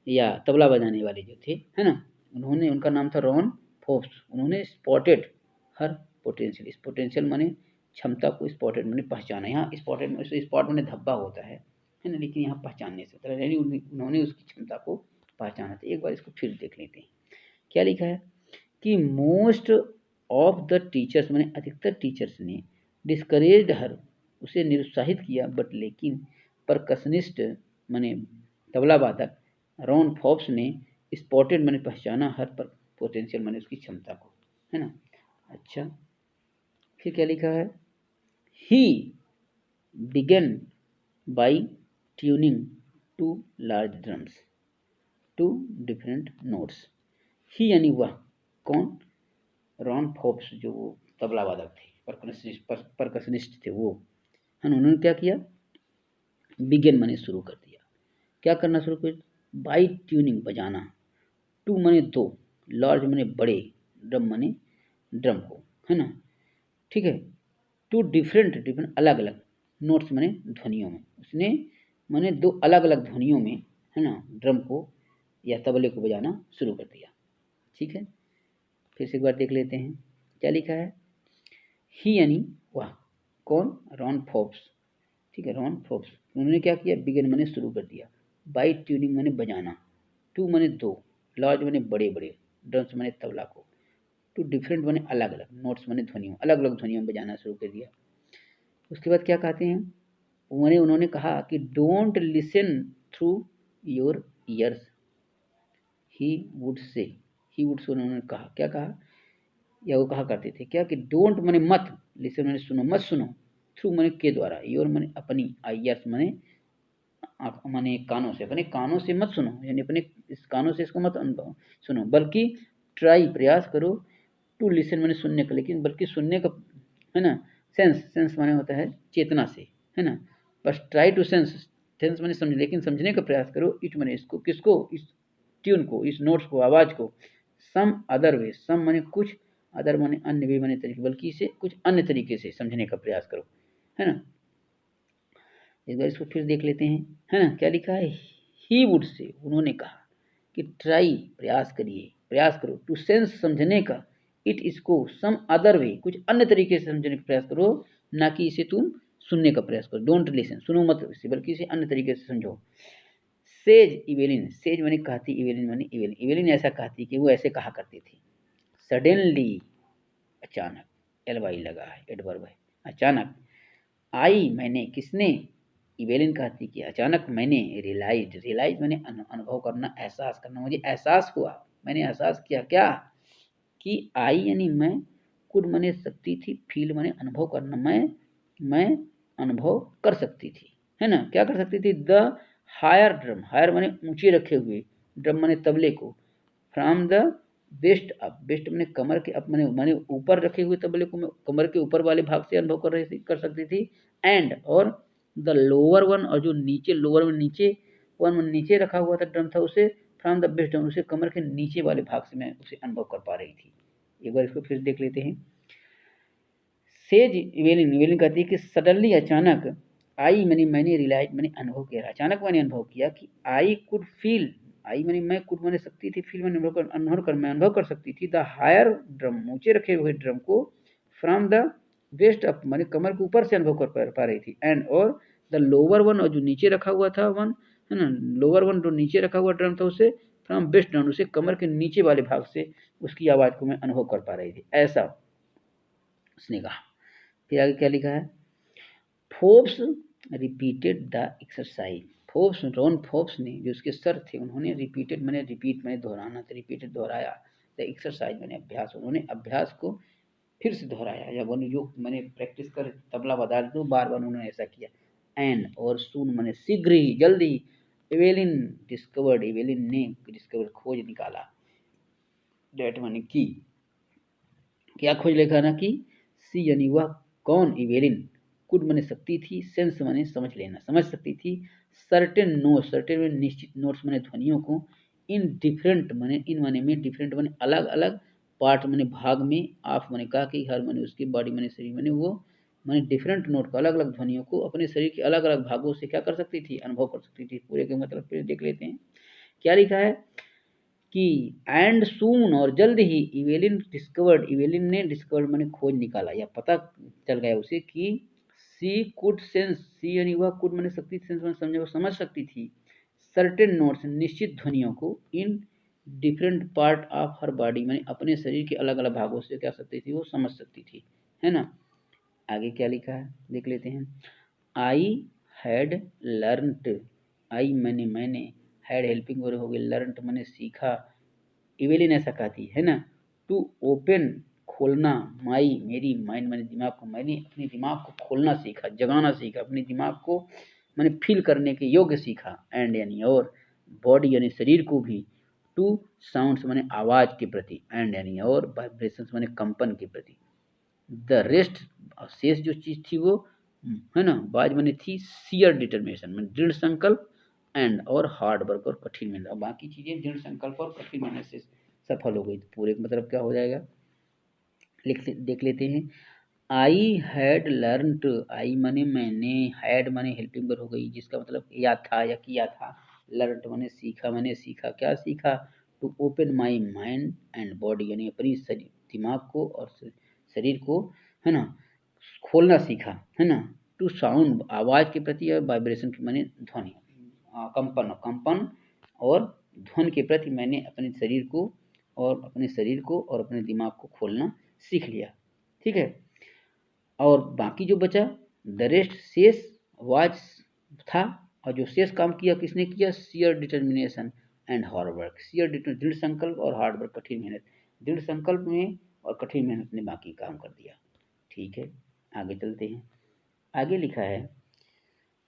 या तबला बजाने वाले जो थे है ना, उन्होंने, उनका नाम था रॉन फोर्ब्स, उन्होंने स्पॉटेड हर पोटेंशियल माने क्षमता को, स्पॉटेड माने पहचाना। यहाँ स्पॉटेड स्पॉट माने धब्बा होता है ना, लेकिन यहाँ पहचानने से तरह यानी उन्होंने उसकी क्षमता को पहचाना था। एक बार इसको फिर देख लेते हैं क्या लिखा है कि मोस्ट ऑफ द टीचर्स माने अधिकतर टीचर्स ने डिस्करेज्ड हर, उसे निरुत्साहित किया, बट लेकिन परकशनिस्ट माने तबला वादक रॉन फोर्ब्स ने स्पॉटेड माने पहचाना हर पर पोटेंशियल माने उसकी क्षमता को, है ना। अच्छा, फिर क्या लिखा है, he began by tuning two large drums to different notes. He यानी वह, कौन, रॉन फोर्ब्स, जो वो तबला वादक थे, परकशनिस्ट थे वो, है ना। उन्होंने क्या किया, बिगन माने शुरू कर दिया, क्या करना शुरू कर, बाई ट्यूनिंग बजाना, टू माने दो, लार्ज माने बड़े, ड्रम माने ड्रम को, है ना, ठीक है, टू डिफरेंट अलग अलग, नोट्स माने ध्वनियों में, उसने माने दो अलग अलग ध्वनियों में, है ना, ड्रम को या तबले को बजाना शुरू कर दिया, ठीक है। फिर से एक बार देख लेते हैं क्या लिखा है, ही यानी वह, कौन, रॉन फोर्ब्स, ठीक है, रॉन फोर्ब्स, उन्होंने क्या किया, बिगिन माने शुरू कर दिया, बाई ट्यूनिंग माने बजाना, टू माने दो, लार्ज माने बड़े बड़े, ड्रम्स माने तबला को, टू डिफरेंट माने अलग अलग, नोट्स माने ध्वनियों, अलग अलग ध्वनियों में बजाना शुरू कर दिया। उसके बाद क्या कहते हैं, उन्होंने कहा कि don't listen through your ears, he would say, उन्होंने कहा, क्या कहा, या वो कहा करते थे क्या, कि डोंट माने मत, लिसन माने सुनो, मत सुनो, थ्रू माने के द्वारा, योर माने अपनी, ईयर्स माने माने कानों से, अपने कानों से मत सुनो, यानी अपने इस कानों से इसको मत अनुभव सुनो, बल्कि ट्राई, प्रयास करो, टू लिसन माने सुनने का, लेकिन बल्कि सुनने का, है ना, सेंस माने होता है चेतना से, है ना, बस ट्राई टू सेंस माने समझ, लेकिन समझने का प्रयास करो, इट माने इसको, किसको, इस ट्यून को, इस नोट्स को, आवाज को, सम अदर वे, सम माने कुछ, अदर माने अन्य, वे माने तरीके, बल्कि इसे कुछ अन्य तरीके से समझने का प्रयास करो, है ना। एक बार इसको फिर देख लेते हैं, है ना, क्या लिखा है, ही वुड से, उन्होंने कहा कि ट्राई, प्रयास करिए, प्रयास करो, टू सेंस, समझने का, इट, इसको, सम अदर वे, कुछ अन्य तरीके से समझने का प्रयास करो, ना कि इसे तुम सुनने का प्रयास करो, डोंट लिसन, सुनो मत इसे, बल्कि इसे अन्य तरीके से समझो। सेज इवेलिन, सेज माने कहती, इवेलिन माने इवेलिन, इवेलिन ऐसा कहती कि वो ऐसे कहा करती थी, सडनली, अचानक, एलवाई लगा है, एडवर्ब है, अचानक, आई मैंने, किसने, इवेलिन कहती कि अचानक मैंने, रियलाइज मैंने अनुभव करना, एहसास करना, मुझे एहसास हुआ, मैंने एहसास किया क्या, कि आई यानी मैं, कुड मैंने सकती थी, फील मैंने अनुभव करना, मैं अनुभव कर सकती थी, है ना, क्या कर सकती थी, द हायर ड्रम, हायर माने ऊंचे रखे हुए, ड्रम माने तबले को, from the best up, best माने कमर के अप, माने ऊपर रखे हुए तबले को मैं कमर के ऊपर वाले भाग से अनुभव कर सकती थी, एंड और द लोअर वन, और जो नीचे, लोअर में नीचे, वन में नीचे रखा हुआ था ड्रम था, उसे फ्रॉम द बेस्ट ड्रम, उसे कमर के नीचे वाले भाग से मैं उसे अनुभव कर पा रही थी। एक बार इसको फिर देख लेते हैं, सेज इवेलिन कहती है कि सडनली, अचानक, आई मैंने रियलाइज, मैंने अनुभव किया, अचानक मैंने अनुभव किया कि आई कुड फील, आई मैं कुड मैंने सकती थी, फील मैंने मैं अनुभव कर सकती थी, द हायर ड्रम, ऊंचे रखे हुए ड्रम को, फ्रॉम द वेस्ट अप माने कमर के ऊपर से अनुभव कर पा रही थी, एंड और द लोअर वन, और जो नीचे रखा हुआ था वन, है ना, लोअर वन जो नीचे रखा हुआ ड्रम था, उसे फ्रॉम बेस्ट ड्रम, उसे कमर के नीचे वाले भाग से उसकी आवाज को मैं अनुभव कर पा रही थी, ऐसा उसने कहा। फिर आगे क्या लिखा है, Forbes repeated the exercise, Forbes, Ron Forbes ने, जो उसके सर थे, उन्होंने रिपीटेड मैंने, रिपीट मैंने दोहराना था, रिपीटेड दोहराया, द एक्सरसाइज मैंने अभ्यास, उन्होंने अभ्यास को फिर से दोहराया, या वो जो मैंने प्रैक्टिस कर तबला बजा दो, बार बार उन्होंने ऐसा किया, एंड और सून मैंने शीघ्र ही, जल्दी, एवेलिन डिस्कवर्ड, एवेलिन ने डिस्कवर, खोज निकाला, डेट माने की, क्या खोज लिखा ना, कि सी यानी वह, कौन, इवेलिन, कुड माने सकती थी, सेंस माने समझ लेना, समझ सकती थी, सर्टेन नोट्स, सर्टेन में निश्चित, नोट्स माने ध्वनियों को, इन डिफरेंट माने, इन माने में डिफरेंट माने अलग अलग, पार्ट माने भाग में, ऑफ माने का कि हर माने उसके, बॉडी माने शरीर माने वो, माने डिफरेंट नोट को, अलग अलग ध्वनियों को अपने शरीर के अलग अलग भागों से क्या कर सकती थी, अनुभव कर सकती थी। पूरे के मतलब फिर देख लेते हैं क्या लिखा है कि एंड सून, और जल्द ही, इवेलिन डिस्कवर्ड, इवेलिन ने डिस्कवर्ड माने खोज निकाला या पता चल गया उसे कि सी कुड सेंस, सी यानी वह, कुड माने सकती, सेंस माने समझे, वो समझ सकती थी, सर्टेन नोट्स निश्चित ध्वनियों को, in different part of her body माने अपने शरीर के अलग अलग भागों से क्या सकती थी, वो समझ सकती थी, है ना। आगे क्या लिखा है देख लेते हैं। आई हैड लर्नड, आई मैंने, हैड हेल्पिंग वर्ब हो गई, लर्नड मैंने सीखा, इवेलिन ऐसा कहती है ना, टू ओपन खोलना, माई मेरी, माइंड मैंने दिमाग को, मैंने अपने दिमाग को खोलना सीखा, जगाना सीखा, अपने दिमाग को मैंने फील करने के योग्य सीखा, एंड यानी और, बॉडी यानी शरीर को भी, टू साउंड्स मैंने आवाज के प्रति, एंड यानी और, वाइब्रेशंस मैंने कंपन के प्रति, द रेस्ट, शेष जो चीज थी वो, है ना, बाज मैंने थी सियर डिटर्मिनेशन में, दृढ़ संकल्प, एंड और हार्ड वर्क और कठिन मेहनत, बाकी चीजें दृढ़ संकल्प और कठिन मेहनत से सफल हो गई। तो पूरे का मतलब क्या हो जाएगा, देख लेते हैं। आई हैड लर्न, आई माने मैंने, हैड माने हेल्पिंग वर्ब हो गई जिसका मतलब या था या किया था, लर्न माने सीखा, मैंने सीखा, क्या सीखा, to open my mind and body यानी अपनी शरीर, दिमाग को और शरीर को, है ना, खोलना सीखा, है ना, टू साउंड आवाज के प्रति, और वाइब्रेशन की माने ध्वनि, कंपन, कंपन और ध्वनि के प्रति मैंने अपने शरीर को, और अपने शरीर को और अपने दिमाग को खोलना सीख लिया। ठीक है, और बाकी जो बचा, द रेस्ट, शेष वाज था, और जो शेष काम किया किसने किया, sheer determination and hard work, sheer दृढ़ संकल्प और हार्ड वर्क कठिन मेहनत, दृढ़ संकल्प में और कठिन मेहनत ने बाकी काम कर दिया। ठीक है, आगे चलते हैं। आगे लिखा है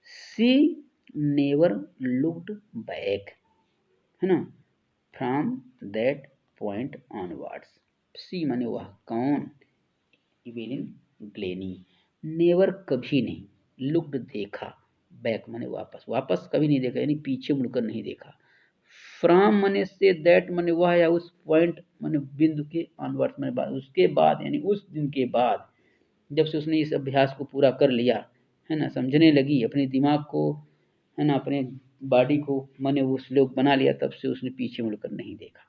सी नेवर लुक्ड बैक, है ना, फ्रॉम दैट पॉइंट ऑनवर्ड्स, सी माने वह, कौन, इवेलिन ग्लेनी, नेवर कभी नहीं, लुक्ड देखा, बैक माने वापस, वापस कभी नहीं देखा यानी पीछे मुड़कर नहीं देखा, फ्रॉम माने से, दैट माने वह या उस, पॉइंट माने बिंदु के, ऑनवर्ड्स माने बाद, उसके बाद यानी उस दिन के बाद, जब से उसने इस अभ्यास को पूरा कर लिया, है ना, समझने लगी अपने दिमाग को, है ना, अपने बॉडी को माने वो श्लोक बना लिया, तब से उसने पीछे मुड़कर नहीं देखा।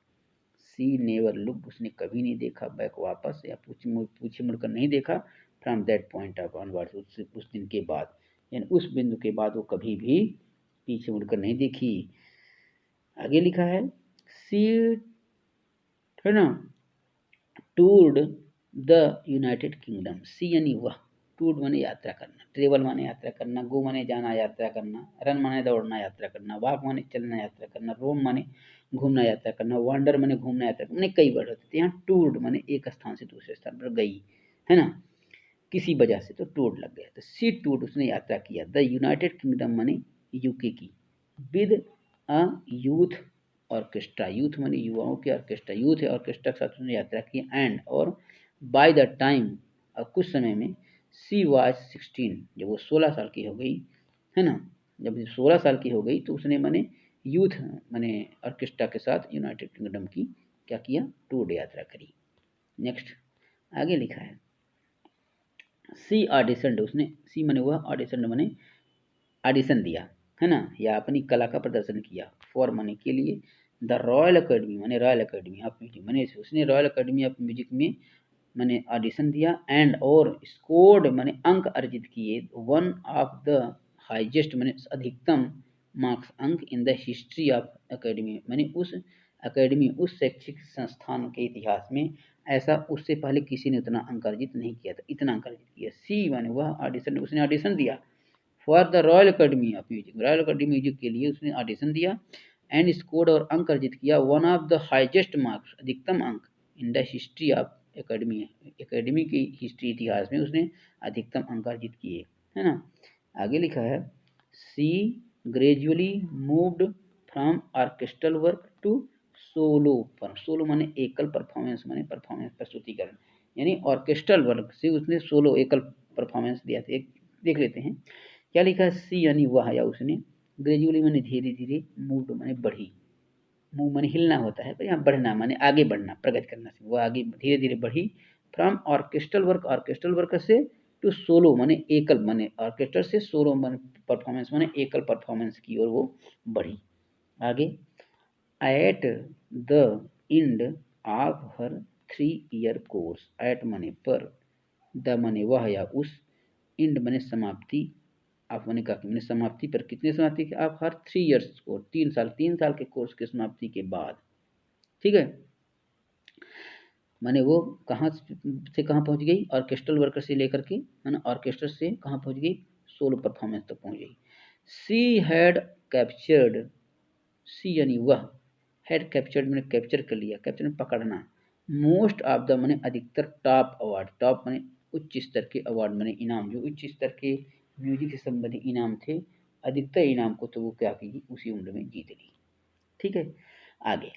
सी नेवर लुक, उसने कभी नहीं देखा, बैक वापस, या पीछे मुड़कर नहीं देखा, from that point of onwards, उस दिन के बाद, यानी उस बिंदु के बाद वो कभी भी पीछे मुड़कर नहीं देखी। आगे लिखा है सी, है ना, टूर्ड द यूनाइटेड किंगडम, सी यानी वह, टूर माने यात्रा करना, ट्रेवल माने यात्रा करना, गो माने जाना यात्रा करना, रन माने दौड़ना यात्रा करना, वॉक माने चलना यात्रा करना, रोम माने घूमना यात्रा करना, वांडर माने घूमना यात्रा करना, माने कई वर्ड होते हैं। यहाँ टूर्ड माने एक स्थान से दूसरे स्थान पर गई, है ना, किसी वजह से, तो टूर लग गया, तो सी टूर, उसने यात्रा किया, द यूनाइटेड किंगडम माने यूके की, with a youth orchestra, youth माने युवाओं के ऑर्केस्ट्रा, यूथ है ऑर्केस्ट्रा के साथ उसने यात्रा की, एंड और बाय द टाइम, और कुछ समय में, सी वाज 16, जब वो 16 साल की हो गई, है ना, जब 16 साल की हो गई तो उसने माने यूथ माने ऑर्केस्ट्रा के साथ यूनाइटेड किंगडम की क्या किया, टूर यात्रा करी। नेक्स्ट आगे लिखा है सी ऑडिशन, उसने, सी माने हुआ, ऑडिशन माने ऑडिशन दिया, है ना, या अपनी कला का प्रदर्शन किया, फॉर माने के लिए, द रॉयल अकेडमी माने रॉयल अकेडमी ऑफ म्यूजिक, माने उसने रॉयल अकेडमी ऑफ म्यूजिक में मैंने ऑडिशन दिया, एंड और स्कोर्ड मैंने अंक अर्जित किए, वन ऑफ द हाईएस्ट मैंने अधिकतम मार्क्स अंक in the history of academy, मैंने उस अकेडमी, उस शैक्षिक संस्थान के इतिहास में ऐसा उससे पहले किसी ने उतना अंक अर्जित नहीं किया था, इतना अंक अर्जित किया। सी माने वह ऑडिशन, उसने ऑडिशन दिया for the royal academy of music, royal academy music के लिए उसने ऑडिशन दिया, एंड स्कोर्ड और अंक अर्जित किया, one of the highest marks अधिकतम अंक in the history of academy, academy की हिस्ट्री इतिहास में उसने अधिकतम अंक अर्जित किए, है ना। आगे लिखा है she gradually moved from orchestral work to solo, पर सोलो माने एकल, परफॉर्मेंस माने परफॉर्मेंस प्रस्तुतिकरण, यानी ऑर्केस्ट्रल वर्क से उसने सोलो एकल परफॉर्मेंस दिया था, एक देख लेते हैं क्या लिखा है। सी यानी वह या उसने, ग्रेजुअली माने धीरे धीरे, मूव्ड माने बढ़ी, मूव माने हिलना होता है, पर यहाँ बढ़ना माने आगे बढ़ना, प्रगति करना से वह आगे धीरे धीरे बढ़ी। From orchestral work, orchestral work से टू सोलो माने एकल, माने ऑर्केस्ट्रा से सोलो माने परफॉर्मेंस, माने एकल परफॉर्मेंस की ओर वो बढ़ी। आगे, at the end of her 3 year course, at माने पर, द माने वह या उस, एंड माने समाप्ति, आप माने का मैंने समाप्ति पर, कितने समाप्ति के, आप हर 3 ईयर्स को 3 साल, 3 साल के कोर्स की समाप्ति के बाद, ठीक है, माने वो कहाँ से कहाँ पहुंच गई, ऑर्केस्ट्रल वर्कर से लेकर के, है ना, ऑर्केस्ट्रा से कहाँ पहुंच गई, सोलो परफॉर्मेंस तक पहुंच गई। सी हैड कैप्चर्ड, सी यानी वह, हैड कैप्चर्ड मैंने कैप्चर कर लिया, कैप्चर में पकड़ना, मोस्ट ऑफ द मैंने अधिकतर टॉप अवार्ड, टॉप मैंने उच्च स्तर के अवार्ड, मैंने इनाम, जो उच्च स्तर के म्यूजिक से संबंधित इनाम थे, अधिकतर इनाम को तो वो क्या की उसी उम्र में जीत ली। ठीक है, आगे,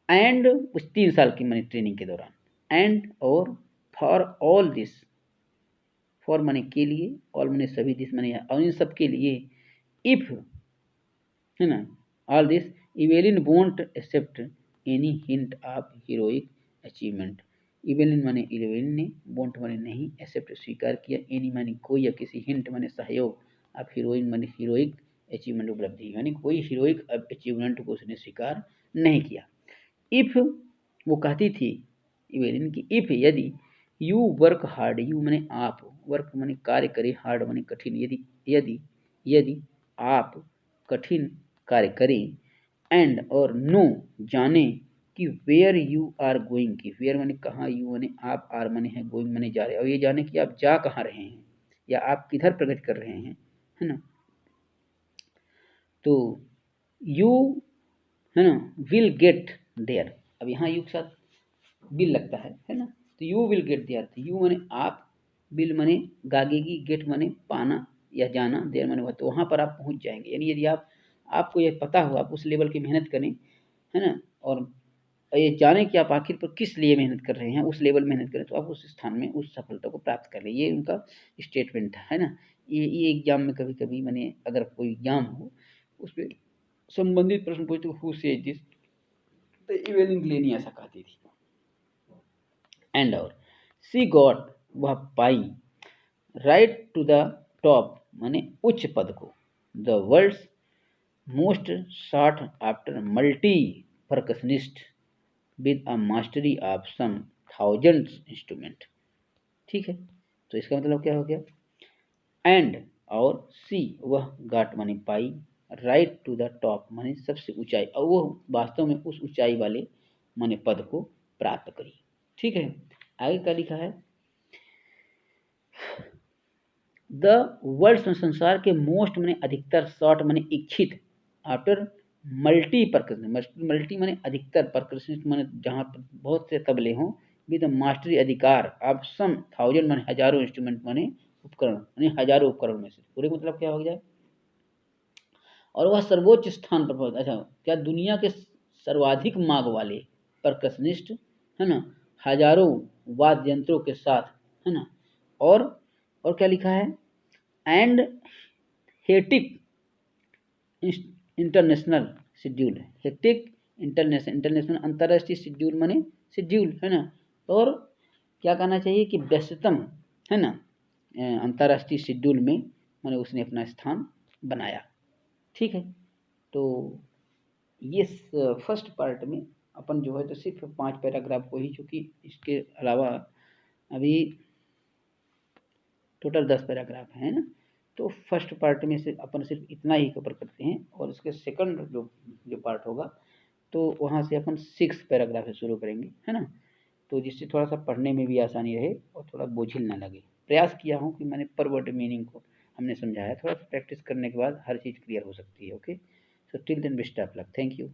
एंड उस 3 साल की मैंने ट्रेनिंग के दौरान, एंड और फॉर ऑल दिस, फॉर माने के लिए, ऑल माने सभी, दिस माने और इन सब के लिए, इफ, है ना, all this, Evelyn won't accept any hint of heroic achievement, Evelyn माने इवेलिन ने, वोंट माने नहीं, एक्सेप्ट स्वीकार किया, एनी माने कोई या किसी, हिंट माने सहयोग, ऑफ हीरोइन माने हीरोइक अचीवमेंट उपलब्धि, यानी कोई हीरोइक अचीवमेंट को उसने स्वीकार नहीं किया। इफ वो कहती थी इवेलिन की, इफ यदि, यू वर्क हार्ड, यू माने आप, वर्क माने कार्य करे, हार्ड माने कठिन, यदि यदि यदि आप कठिन कार्य करें, एंड और नो जाने कि वेयर यू आर गोइंग, की वेयर माने कहाँ, यू माने आप, आर माने है, गोइंग माने जा रहे, और ये जाने कि आप जा कहाँ रहे हैं या आप किधर प्रगति कर रहे हैं, है ना, तो यू, है ना, विल गेट देयर, अब यहाँ यू के साथ विल लगता है ना, तो you will get there, you माने आप, विल माने गागेगी, गेट माने पाना या जाना, देयर माने वह, तो वहाँ पर आप पहुँच जाएंगे, यानी यदि आप, आपको यह पता हो, आप उस लेवल की मेहनत करें, है ना, और ये जाने कि आप आखिर पर किस लिए मेहनत कर रहे हैं, उस लेवल मेहनत करें, तो आप उस स्थान में उस सफलता को प्राप्त कर लें, ये उनका स्टेटमेंट है ना। ये एग्जाम में कभी कभी मैंने, अगर कोई एग्जाम हो उसमें संबंधित प्रश्न पूछते, हु सेज दिस, तो इवेलिन ग्लेनी ऐसा कहती थी। एंड और सी गॉट, वह पाई, राइट टू द टॉप माने उच्च पद को, the world's most sought after multi percussionist with a mastery of some thousands instrument. ठीक है, तो इसका मतलब क्या हो गया, एंड और सी वह गाट माने पाई, राइट टू द टॉप माने सबसे ऊंचाई, और वो वास्तव में उस ऊंचाई वाले माने पद को प्राप्त करी। ठीक है, आगे क्या लिखा है, द वर्ल्ड संसार के मोस्ट माने अधिकतर, शॉर्ट माने इच्छित, आफ्टर मल्टी परकशन, मल्टी माने अधिकतर, परकशन माने जहाँ पर बहुत से तबले हों, विद मास्टरी अधिकार, ऑफ सम थाउजेंड माने हजारों, इंस्ट्रूमेंट माने उपकरण, माने हजारों उपकरण में से, पूरे मतलब क्या हो गया, और वह सर्वोच्च स्थान पर पहुंच, अच्छा क्या दुनिया के सर्वाधिक मांग वाले परकशनिस्ट, है ना, हजारों वाद्य यंत्रों के साथ, है ना, और क्या लिखा है, and hectic international schedule, hectic international, international अंतर्राष्ट्रीय शेड्यूल माने शेड्यूल, है ना, और क्या कहना चाहिए कि व्यस्ततम, है ना, अंतर्राष्ट्रीय शेड्यूल में माने उसने अपना स्थान बनाया। ठीक है, तो ये फर्स्ट पार्ट में अपन जो है तो सिर्फ 5 पैराग्राफ को ही, चूँकि इसके अलावा अभी टोटल 10 पैराग्राफ है ना, तो फर्स्ट पार्ट में से अपन सिर्फ इतना ही कवर करते हैं, और इसके सेकंड जो जो पार्ट होगा तो वहाँ से अपन 6 पैराग्राफ से शुरू करेंगे, है ना, तो जिससे थोड़ा सा पढ़ने में भी आसानी रहे और थोड़ा बोझिल ना लगे। प्रयास किया हूँ कि मैंने पर वर्ड मीनिंग को हमने समझाया, थोड़ा सा प्रैक्टिस करने के बाद हर चीज़ क्लियर हो सकती है। Okay, so till then best of luck, thank you.